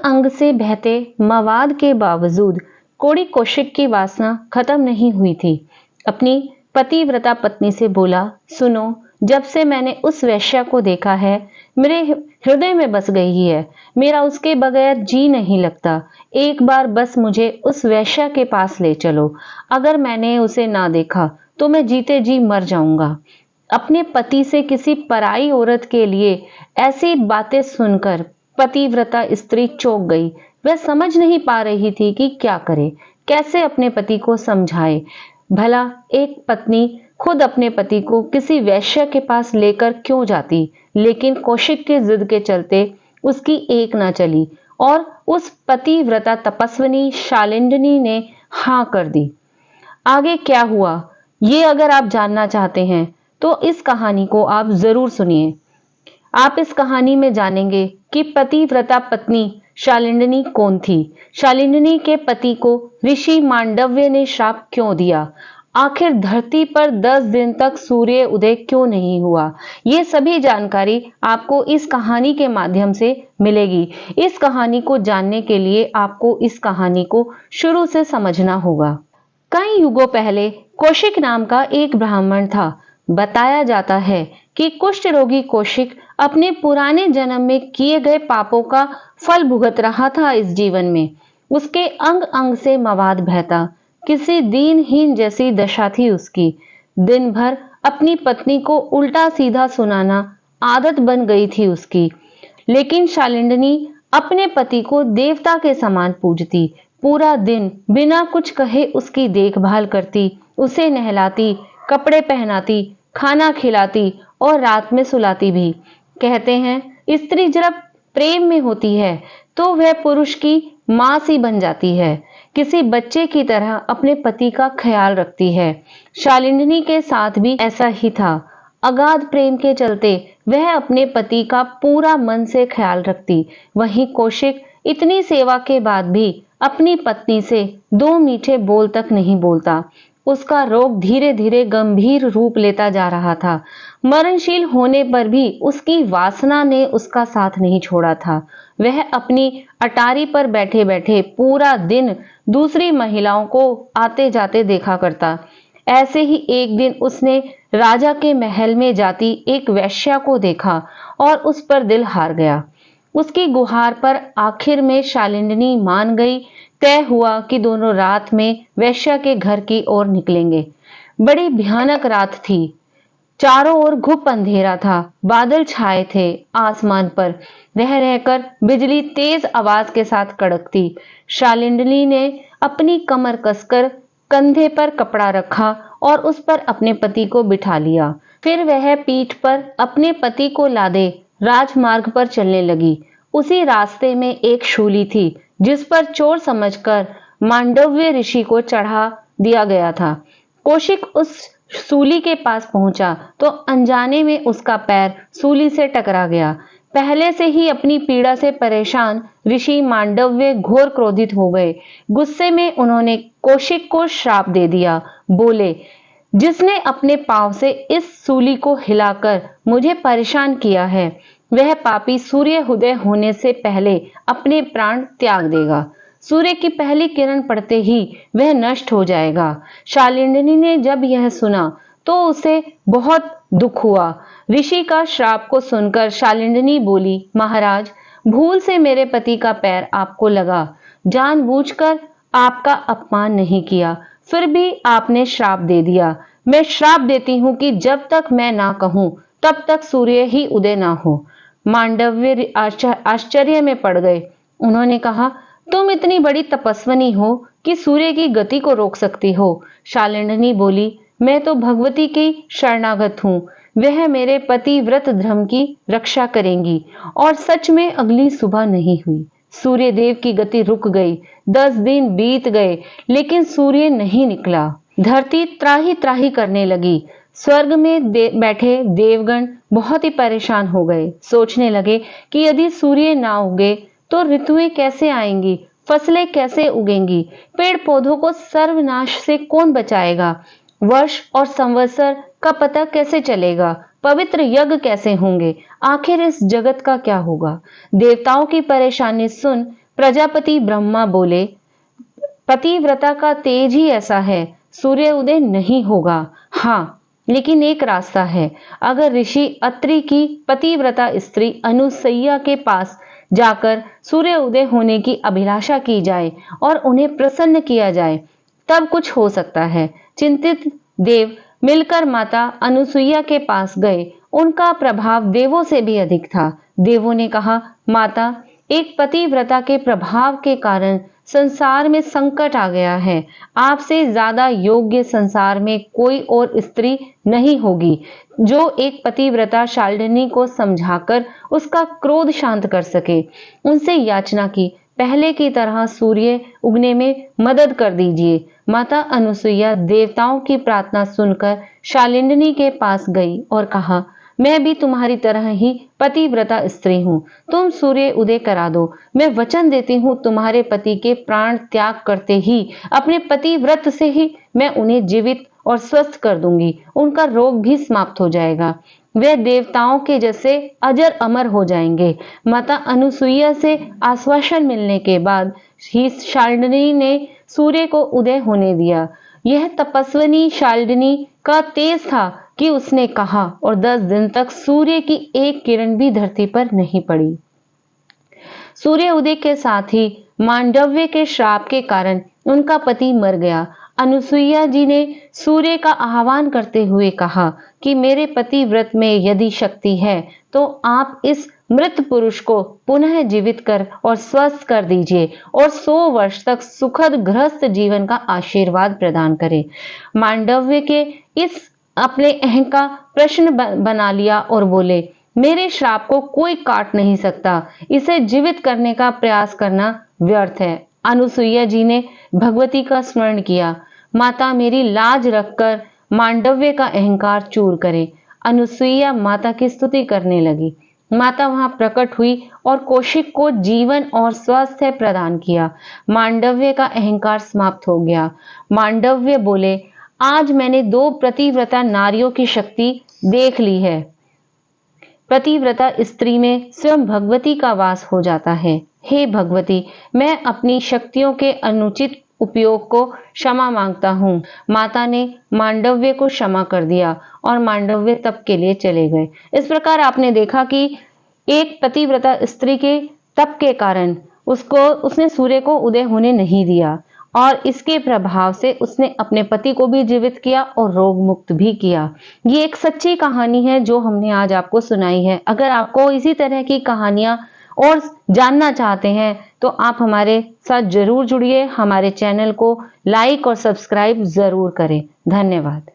अंग से बहते मवाद के बावजूद कोड़ी कौशिक की वासना खत्म नहीं हुई थी। अपनी पतिव्रता पत्नी से बोला, सुनो, जब से मैंने उस वैश्या को देखा है मेरे हृदय में बस गई है। मेरा उसके बगैर जी नहीं लगता। एक बार बस मुझे उस वैश्या के पास ले चलो। अगर मैंने उसे ना देखा तो मैं जीते जी मर जाऊंगा। अपने पति से किसी पराई औरत के लिए ऐसी बातें सुनकर पतिव्रता स्त्री चौंक गई। वह समझ नहीं पा रही थी कि क्या करे, कैसे अपने पति को समझाए। भला एक पत्नी खुद अपने पति को किसी वैश्य के पास लेकर क्यों जाती, लेकिन कौशिक के जिद के चलते उसकी एक ना चली और उस पतिव्रता तपस्विनी शालिंदिनी ने हाँ कर दी। आगे क्या हुआ, ये अगर आप जानना चाहते हैं तो इस कहानी को आप जरूर सुनिए। आप इस कहानी में जानेंगे कि पतिव्रता पत्नी शालिंदिनी कौन थी, शालिंदिनी के पति को ऋषि मांडव्य ने श्राप क्यों दिया, आखिर धरती पर 10 दिन तक सूर्य उदय क्यों नहीं हुआ। ये सभी जानकारी आपको इस कहानी के माध्यम से मिलेगी। इस कहानी को जानने के लिए आपको इस कहानी को शुरू से समझना होगा। कई युगों पहले कौशिक नाम का एक ब्राह्मण था। बताया जाता है कि कुष्ठ रोगी कौशिक अपने पुराने जन्म में किए गए पापों का फल भुगत रहा था। इस जीवन में उसके अंग अंग से मवाद बहता, किसी दीनहीन जैसी दशा थी उसकी। दिन भर अपनी पत्नी को उल्टा सीधा सुनाना आदत बन गई थी उसकी। लेकिन शालिंदिनी अपने पति को देवता के समान पूजती। पूरा दिन बिना कुछ कहे उसकी देखभाल करती, उसे नहलाती, कपड़े पहनाती, खाना खिलाती और रात में सुलाती भी। कहते हैं स्त्री जब प्रेम में होती है तो वह पुरुष की मां सी बन जाती है, किसी बच्चे की तरह अपने पति का ख्याल रखती है। शालिंदिनी के साथ भी ऐसा ही था। अगाध प्रेम के चलते वह अपने पति का पूरा मन से ख्याल रखती। वहीं कौशिक इतनी सेवा के बाद भी अपनी पत्नी से 2 मीठे बोल तक नहीं बोलता। उसका रोग धीरे धीरे गंभीर रूप लेता जा रहा था। मरणशील होने पर भी उसकी वासना ने उसका साथ नहीं छोड़ा था। वह अपनी अटारी पर बैठे बैठे पूरा दिन दूसरी महिलाओं को आते जाते देखा करता। ऐसे ही एक दिन उसने राजा के महल में जाती एक वैश्या को देखा और उस पर दिल हार गया। उसकी गुहार पर आखिर में शालिंदिनी मान गई। तय हुआ कि दोनों रात में वैश्या के घर की ओर निकलेंगे। बड़ी भयानक रात थी। चारों ओर घुप अंधेरा था। बादल छाए थे आसमान पर। रह रहकर बिजली तेज आवाज के साथ कड़कती। शालिंदिनी ने अपनी कमर कसकर कंधे पर कपड़ा रखा और उस पर अपने पति को बिठा लिया। फिर वह पीठ पर अपने पति को लादे राजमार्ग पर चलने लगी। उसी रास्ते में एक शूली थी जिस पर चोर समझकर मांडव्य ऋषि को चढ़ा दिया गया था। कौशिक उस सूली के पास पहुंचा तो अनजाने में उसका पैर सूली से टकरा गया। पहले से ही अपनी पीड़ा से परेशान ऋषि मांडव्य घोर क्रोधित हो गए। गुस्से में उन्होंने कौशिक को श्राप दे दिया। बोले, जिसने अपने पांव से इस सूली को हिलाकर मुझे परेशान किया है, वह पापी सूर्य उदय होने से पहले अपने प्राण त्याग देगा। सूर्य की पहली किरण पड़ते ही वह नष्ट हो जाएगा। शालिंदिनी ने जब यह सुना तो उसे बहुत दुख हुआ। ऋषि का श्राप को सुनकर शालिंदिनी बोली, महाराज, भूल से मेरे पति का पैर आपको लगा। जानबूझकर आपका अपमान नहीं किया, फिर भी आपने श्राप दे दिया। मैं श्राप देती हूं कि जब तक मैं ना कहूं तब तक सूर्य ही उदय ना हो। मांडव्य आश्चर्य में पड़ गए। उन्होंने कहा, तुम इतनी बड़ी तपस्विनी हो कि सूर्य की गति को रोक सकती हो। शालिंदिनी बोली, मैं तो भगवती की शरणागत हूँ। वह मेरे पति व्रत धर्म की रक्षा करेंगी। और सच में अगली सुबह नहीं हुई। सूर्य देव की गति रुक गई। 10 दिन बीत गए लेकिन सूर्य नहीं निकला। धरती त्राही त्राही करने लगी। स्वर्ग में बैठे देवगण बहुत ही परेशान हो गए। सोचने लगे कि यदि सूर्य ना उगे तो ऋतुएं कैसे आएंगी, फसलें कैसे उगेंगी, पेड़ पौधों को सर्वनाश से कौन बचाएगा, वर्ष और संवत्सर का पता कैसे चलेगा, पवित्र यज्ञ कैसे होंगे, आखिर इस जगत का क्या होगा। देवताओं की परेशानी सुन प्रजापति ब्रह्मा बोले, पतिव्रता का तेज ही ऐसा है, सूर्य उदय नहीं होगा। हाँ, लेकिन एक रास्ता है। अगर ऋषि अत्रि की पतिव्रता स्त्री अनुसैया के पास जाकर सूर्य उदय होने की अभिलाषा की जाए और उन्हें प्रसन्न किया जाए, तब कुछ हो सकता है। चिंतित देव मिलकर माता अनुसुईया के पास गए। उनका प्रभाव देवों से भी अधिक था। देवों ने कहा, माता, एक पतिव्रता के प्रभाव के कारण संसार में संकट आ गया है। आपसे ज्यादा योग्य संसार में कोई और स्त्री नहीं होगी जो एक पतिव्रता शालिनी को समझाकर उसका क्रोध शांत कर सके। उनसे याचना की, पहले की तरह सूर्य उगने में मदद कर दीजिए। माता अनुसुईया देवताओं की प्रार्थना सुनकर शालिनी के पास गई और कहा, मैं भी तुम्हारी तरह ही पतिव्रता स्त्री हूँ। तुम सूर्य उदय करा दो। मैं वचन देती हूँ, तुम्हारे पति के प्राण त्याग करते ही अपने पतिव्रत से ही मैं उन्हें जीवित और स्वस्थ कर दूंगी। उनका रोग भी समाप्त हो जाएगा। वे देवताओं के जैसे अजर अमर हो जाएंगे। माता अनुसुईया से आश्वासन मिलने के बाद ही शालिनी ने सूर्य को उदय होने दिया। यह तपस्विनी शालिनी का तेज था कि उसने कहा, और 10 दिन तक सूर्य की एक किरण भी धरती पर नहीं पड़ी। सूर्य उदय के साथ ही मांडव्य के श्राप के कारण उनका पति मर गया। अनुसुईया जी ने सूर्य का आह्वान करते हुए कहा कि मेरे पति व्रत में यदि शक्ति है तो आप इस मृत पुरुष को पुनः जीवित कर और स्वस्थ कर दीजिए और 100 वर्ष तक सुखद गृहस्थ जीवन का आशीर्वाद प्रदान करें। मांडव्य के इस अपने अहं का प्रश्न बना लिया और बोले, मेरे श्राप को कोई काट नहीं सकता। इसे जीवित करने का प्रयास करना व्यर्थ है। अनुसुईया जी ने भगवती का स्मरण किया। माता, मेरी लाज रखकर मांडव्य का अहंकार चूर करे। अनुसुईया माता की स्तुति करने लगी। माता वहां प्रकट हुई और कौशिक को जीवन और स्वास्थ्य प्रदान किया। मांडव्य का अहंकार समाप्त हो गया। मांडव्य बोले, आज मैंने 2 पतिव्रता नारियों की शक्ति देख ली है। पतिव्रता स्त्री में स्वयं भगवती का वास हो जाता है। हे भगवती, मैं अपनी शक्तियों के अनुचित उपयोग को क्षमा मांगता हूँ। माता ने मांडव्य को क्षमा कर दिया और मांडव्य तप के लिए चले गए। इस प्रकार आपने देखा कि एक पतिव्रता स्त्री के तप के कारण उसने सूर्य को उदय होने नहीं दिया और इसके प्रभाव से उसने अपने पति को भी जीवित किया और रोग मुक्त भी किया। ये एक सच्ची कहानी है जो हमने आज आपको सुनाई है। अगर आपको इसी तरह की कहानियां और जानना चाहते हैं तो आप हमारे साथ जरूर जुड़िए। हमारे चैनल को लाइक और सब्सक्राइब जरूर करें। धन्यवाद।